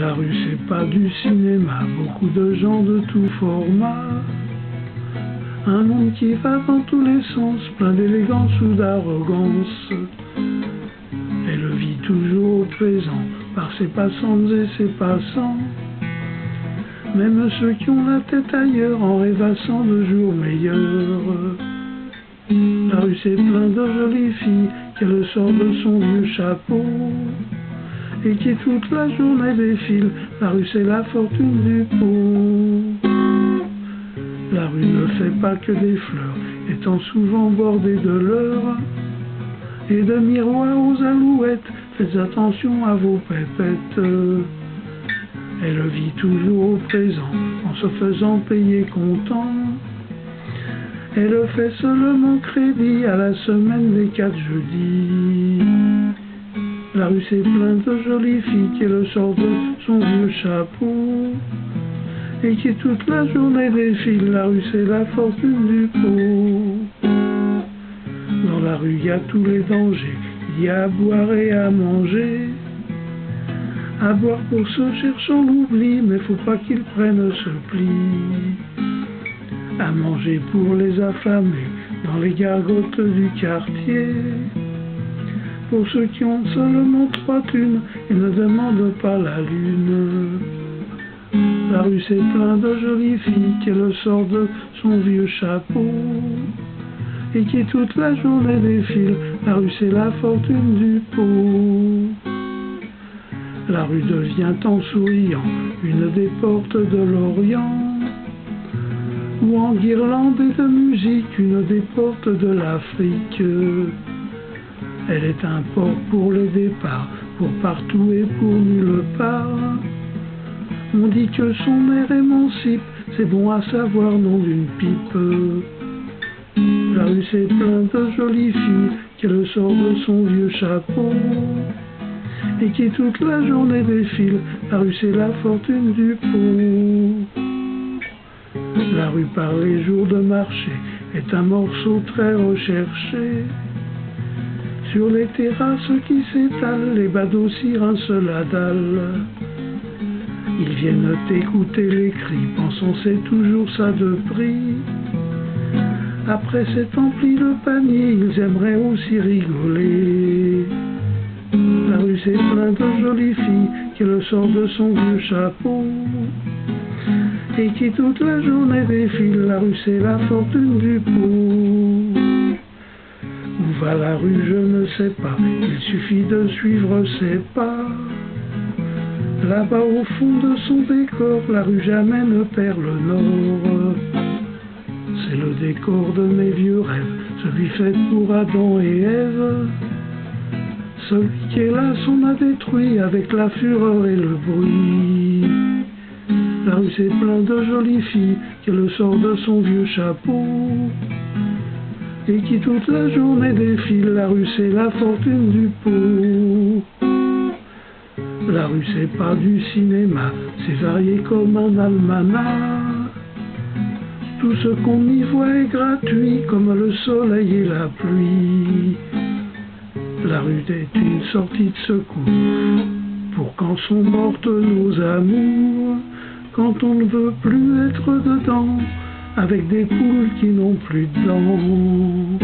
La rue c'est pas du cinéma, beaucoup de gens de tout format. Un monde qui va dans tous les sens, plein d'élégance ou d'arrogance. Elle vit toujours au présent, par ses passantes et ses passants. Même ceux qui ont la tête ailleurs, en rêvassant de jours meilleurs. La rue c'est plein de jolies filles, qu'elle sort de son vieux chapeau. Et qui toute la journée défile, la rue c'est la fortune du pot. La rue ne fait pas que des fleurs, étant souvent bordée de leurres et de miroirs aux alouettes. Faites attention à vos pépettes. Elle vit toujours au présent, en se faisant payer comptant. Elle fait seulement crédit à la semaine des 4 jeudis. La rue c'est plein de jolies filles qui le sortent de son vieux chapeau et qui toute la journée défile. La rue c'est la fortune du pot. Dans la rue il y a tous les dangers, il y a à boire et à manger. À boire pour ceux cherchant l'oubli, mais faut pas qu'ils prennent ce pli. À manger pour les affamés, dans les gargotes du quartier. Pour ceux qui ont seulement 3 thunes et ne demandent pas la lune. La rue c'est plein de jolies filles qu'elle sort de son vieux chapeau et qui toute la journée défile. La rue c'est la fortune du pot. La rue devient en souriant une des portes de l'Orient, ou en guirlande et de musique une des portes de l'Afrique. Elle est un port pour les départs, pour partout et pour nulle part. On dit que son air émancipe, c'est bon à savoir, nom d'une pipe. La rue c'est plein de jolies filles qu'elle sort de son vieux chapeau et qui toute la journée défile. La rue c'est la fortune du pot. La rue par les jours de marché est un morceau très recherché. Sur les terrasses qui s'étalent, les badauds s'y rincent la dalle. Ils viennent écouter les cris, pensant c'est toujours ça de prix. Après c'est empli le panier, ils aimeraient aussi rigoler. La rue c'est plein de jolies filles qui le sortent de son vieux chapeau et qui toute la journée défile. La rue c'est la fortune du pot. Où va la rue je ne sais pas, il suffit de suivre ses pas. Là-bas au fond de son décor, la rue jamais ne perd le nord. C'est le décor de mes vieux rêves, celui fait pour Adam et Ève. Celui qui est là s'en a détruit avec la fureur et le bruit. La rue c'est plein de jolies filles qui le sort de son vieux chapeau et qui toute la journée défile. La rue c'est la fortune du pot. La rue c'est pas du cinéma, c'est varié comme un almanach. Tout ce qu'on y voit est gratuit comme le soleil et la pluie. La rue est une sortie de secours pour quand sont mortes nos amours, quand on ne veut plus être dedans avec des poules qui n'ont plus de dents.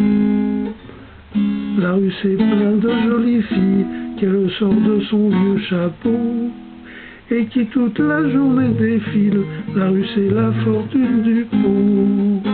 La rue c'est plein de jolies filles qu'elle sort de son vieux chapeau et qui toute la journée défile. La rue c'est la fortune du pot.